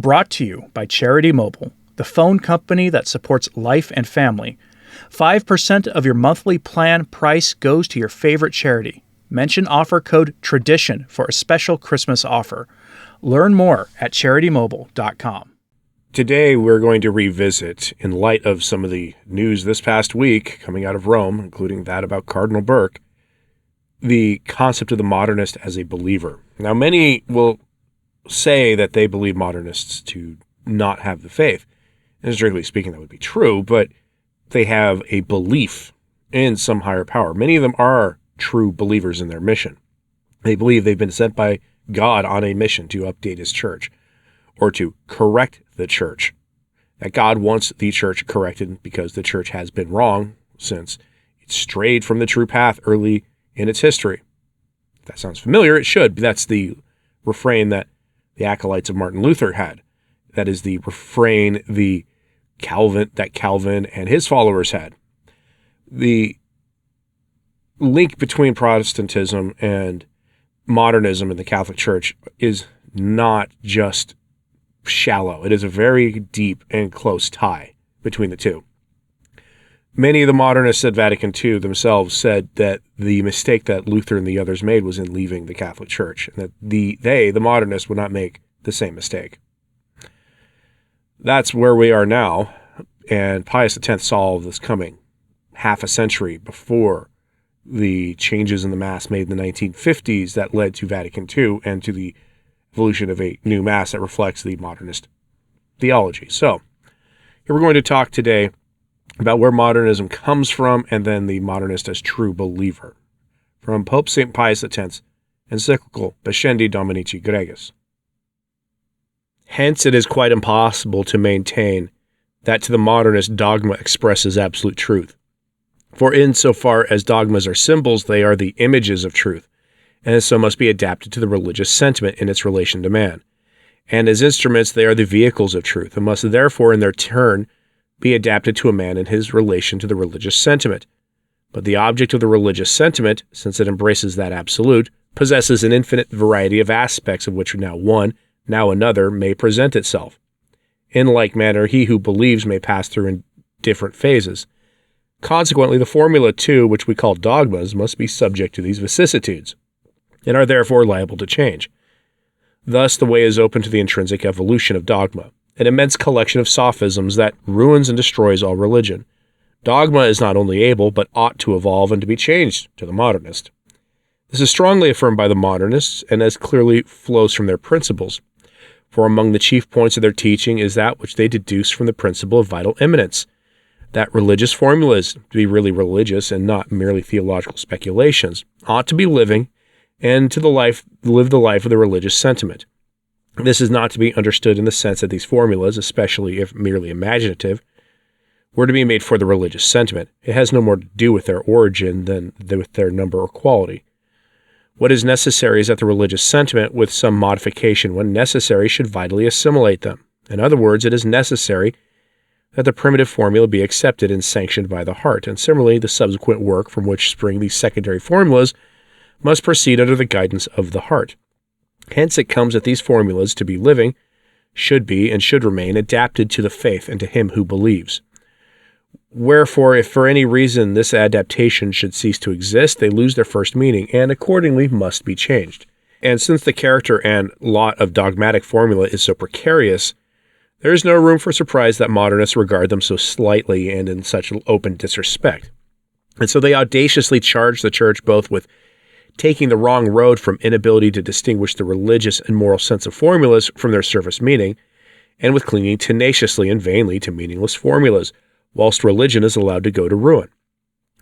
Brought to you by Charity Mobile, the phone company that supports life and family. 5% of your monthly plan price goes to your favorite charity. Mention offer code TRADITION for a special Christmas offer. Learn more at CharityMobile.com. Today, we're going to revisit, in light of some of the news this past week coming out of Rome, including that about Cardinal Burke, the concept of the modernist as a believer. Now, many will say that they believe modernists to not have the faith. And strictly speaking, that would be true, but they have a belief in some higher power. Many of them are true believers in their mission. They believe they've been sent by God on a mission to update his church or to correct the church. That God wants the church corrected because the church has been wrong since it strayed from the true path early in its history. If that sounds familiar, it should. That's the refrain that the acolytes of Martin Luther had. That is the refrain that Calvin and his followers had. The link between Protestantism and modernism in the Catholic Church is not just shallow. It is a very deep and close tie between the two. Many of the modernists at Vatican II themselves said that the mistake that Luther and the others made was in leaving the Catholic Church, and that the modernists, would not make the same mistake. That's where we are now, and Pius X saw all of this coming half a century before the changes in the Mass made in the 1950s that led to Vatican II and to the evolution of a new Mass that reflects the modernist theology. So, here we're going to talk today about where modernism comes from, and then the modernist as true believer. From Pope St. Pius X, encyclical Pascendi Dominici Gregis. Hence, it is quite impossible to maintain that to the modernist dogma expresses absolute truth. For insofar as dogmas are symbols, they are the images of truth, and so must be adapted to the religious sentiment in its relation to man. And as instruments, they are the vehicles of truth, and must therefore in their turn be adapted to a man in his relation to the religious sentiment. But the object of the religious sentiment, since it embraces that absolute, possesses an infinite variety of aspects of which now one, now another, may present itself. In like manner, he who believes may pass through in different phases. Consequently, the formula too, which we call dogmas, must be subject to these vicissitudes, and are therefore liable to change. Thus, the way is open to the intrinsic evolution of dogma, an immense collection of sophisms that ruins and destroys all religion. Dogma is not only able, but ought to evolve and to be changed to the modernist. This is strongly affirmed by the modernists, and as clearly flows from their principles. For among the chief points of their teaching is that which they deduce from the principle of vital immanence, that religious formulas, to be really religious and not merely theological speculations, ought to be living and to live the life of the religious sentiment. This is not to be understood in the sense that these formulas, especially if merely imaginative, were to be made for the religious sentiment. It has no more to do with their origin than with their number or quality. What is necessary is that the religious sentiment, with some modification when necessary, should vitally assimilate them. In other words, it is necessary that the primitive formula be accepted and sanctioned by the heart, and similarly the subsequent work from which spring these secondary formulas must proceed under the guidance of the heart. Hence it comes that these formulas, to be living, should be and should remain adapted to the faith and to him who believes. Wherefore, if for any reason this adaptation should cease to exist, they lose their first meaning, and accordingly must be changed. And since the character and lot of dogmatic formula is so precarious, there is no room for surprise that modernists regard them so slightly and in such open disrespect. And so they audaciously charge the church both with taking the wrong road from inability to distinguish the religious and moral sense of formulas from their surface meaning, and with clinging tenaciously and vainly to meaningless formulas, whilst religion is allowed to go to ruin.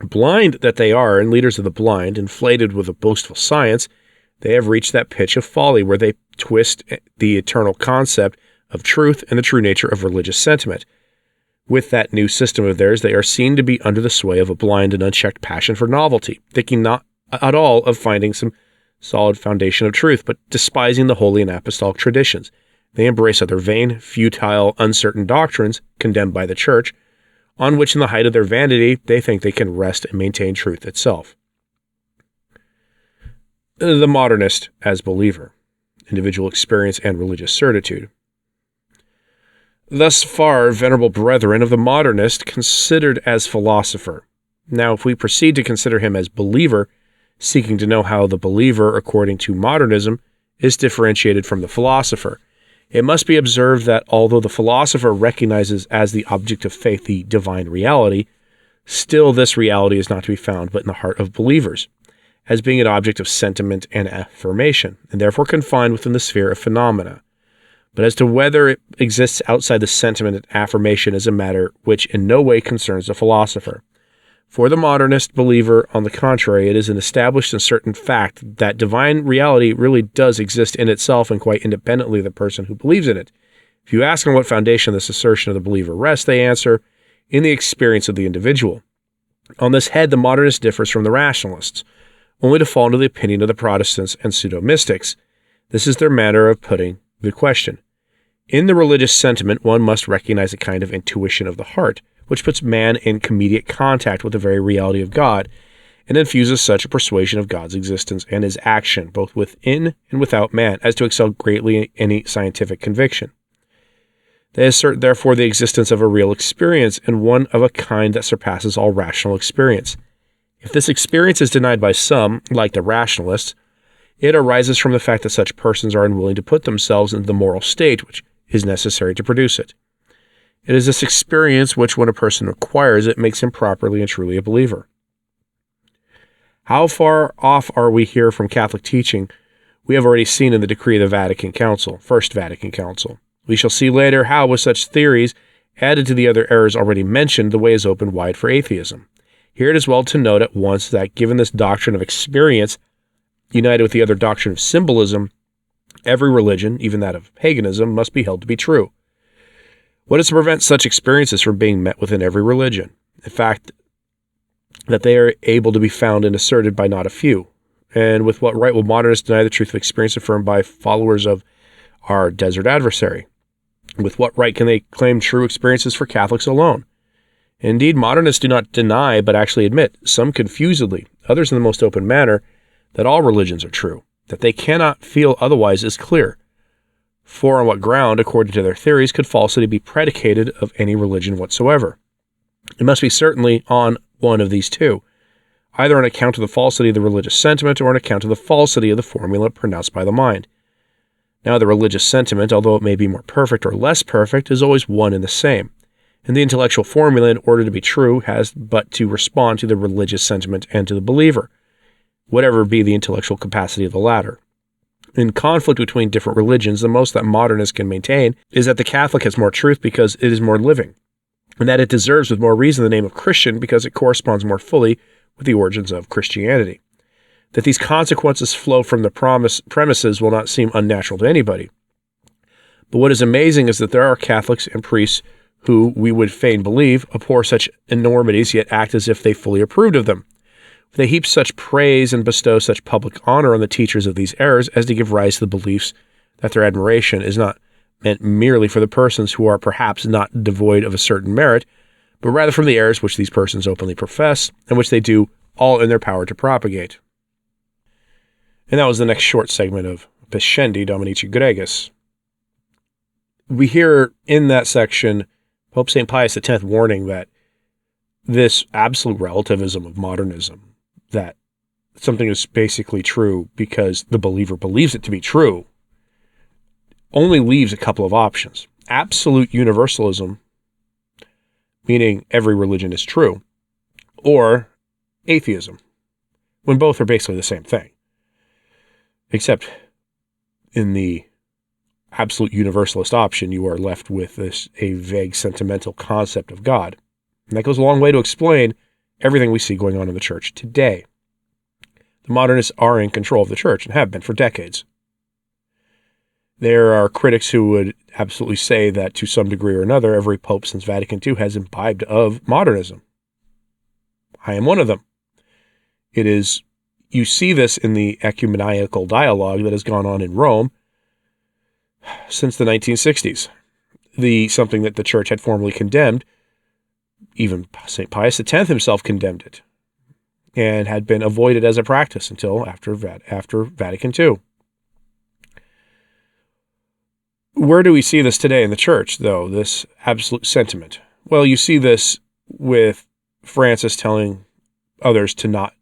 Blind that they are, and leaders of the blind, inflated with a boastful science, they have reached that pitch of folly where they twist the eternal concept of truth and the true nature of religious sentiment. With that new system of theirs, they are seen to be under the sway of a blind and unchecked passion for novelty, thinking not at all of finding some solid foundation of truth, but despising the holy and apostolic traditions. They embrace other vain, futile, uncertain doctrines condemned by the church, on which in the height of their vanity they think they can rest and maintain truth itself. The modernist as believer, individual experience and religious certitude. thus far, venerable brethren of the modernist, considered as philosopher. Now, if we proceed to consider him as believer, seeking to know how the believer, according to modernism, is differentiated from the philosopher, it must be observed that although the philosopher recognizes as the object of faith the divine reality, still this reality is not to be found but in the heart of believers, as being an object of sentiment and affirmation, and therefore confined within the sphere of phenomena. But as to whether it exists outside the sentiment and affirmation is a matter which in no way concerns the philosopher. For the modernist believer, on the contrary, it is an established and certain fact that divine reality really does exist in itself and quite independently of the person who believes in it. If you ask on what foundation this assertion of the believer rests, they answer, in the experience of the individual. On this head, the modernist differs from the rationalists, only to fall into the opinion of the Protestants and pseudo-mystics. This is their manner of putting the question. In the religious sentiment, one must recognize a kind of intuition of the heart, which puts man in immediate contact with the very reality of God, and infuses such a persuasion of God's existence and his action, both within and without man, as to excel greatly in any scientific conviction. They assert, therefore, the existence of a real experience, and one of a kind that surpasses all rational experience. If this experience is denied by some, like the rationalists, it arises from the fact that such persons are unwilling to put themselves into the moral state which is necessary to produce it. It is this experience which, when a person acquires it, makes him properly and truly a believer. How far off are we here from Catholic teaching? We have already seen in the decree of the Vatican Council, First Vatican Council. We shall see later how, with such theories added to the other errors already mentioned, the way is opened wide for atheism. Here it is well to note at once that given this doctrine of experience, united with the other doctrine of symbolism, every religion, even that of paganism, must be held to be true. What is to prevent such experiences from being met within every religion? In fact, that they are able to be found and asserted by not a few. And with what right will modernists deny the truth of experience affirmed by followers of our desert adversary? With what right can they claim true experiences for Catholics alone? Indeed, modernists do not deny, but actually admit, some confusedly, others in the most open manner, that all religions are true. That they cannot feel otherwise is clear. For on what ground, according to their theories, could falsity be predicated of any religion whatsoever? It must be certainly on one of these two, either on account of the falsity of the religious sentiment or on account of the falsity of the formula pronounced by the mind. Now, the religious sentiment, although it may be more perfect or less perfect, is always one and the same, and the intellectual formula, in order to be true, has but to respond to the religious sentiment and to the believer, whatever be the intellectual capacity of the latter. In conflict between different religions, the most that modernists can maintain is that the Catholic has more truth because it is more living, and that it deserves with more reason the name of Christian because it corresponds more fully with the origins of Christianity. That these consequences flow from the premises will not seem unnatural to anybody. But what is amazing is that there are Catholics and priests who, we would fain believe, abhor such enormities yet act as if they fully approved of them. They heap such praise and bestow such public honor on the teachers of these errors as to give rise to the beliefs that their admiration is not meant merely for the persons who are perhaps not devoid of a certain merit, but rather from the errors which these persons openly profess, and which they do all in their power to propagate. And that was the next short segment of Pascendi Dominici Gregis. We hear in that section Pope St. Pius X warning that this absolute relativism of modernism, that something is basically true because the believer believes it to be true, only leaves a couple of options. Absolute universalism, meaning every religion is true, or atheism, when both are basically the same thing. Except in the absolute universalist option, you are left with a vague sentimental concept of God. And that goes a long way to explain everything we see going on in the church today. The modernists are in control of the church and have been for decades. There are critics who would absolutely say that to some degree or another, every pope since Vatican II has imbibed of modernism. I am one of them. You see this in the ecumenical dialogue that has gone on in Rome since the 1960s. Something that the church had formally condemned. Even St. Pius X himself condemned it and had been avoided as a practice until after Vatican II. Where do we see this today in the church, though, this absolute sentiment? Well, you see this with Francis telling others to not,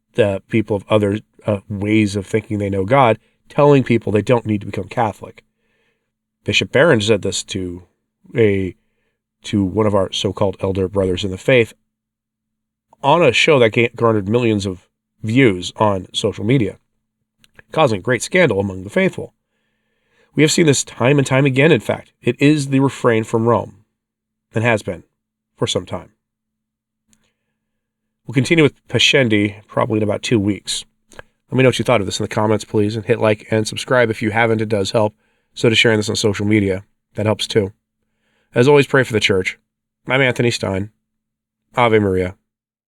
people of other ways of thinking they know God, telling people they don't need to become Catholic. Bishop Barron said this to one of our so-called elder brothers in the faith on a show that garnered millions of views on social media, causing great scandal among the faithful. We have seen this time and time again, in fact. It is the refrain from Rome, and has been for some time. We'll continue with Pascendi probably in about 2 weeks. Let me know what you thought of this in the comments, please, and hit like and subscribe if you haven't. It does help. So does sharing this on social media. That helps too. As always, pray for the church. I'm Anthony Stine. Ave Maria.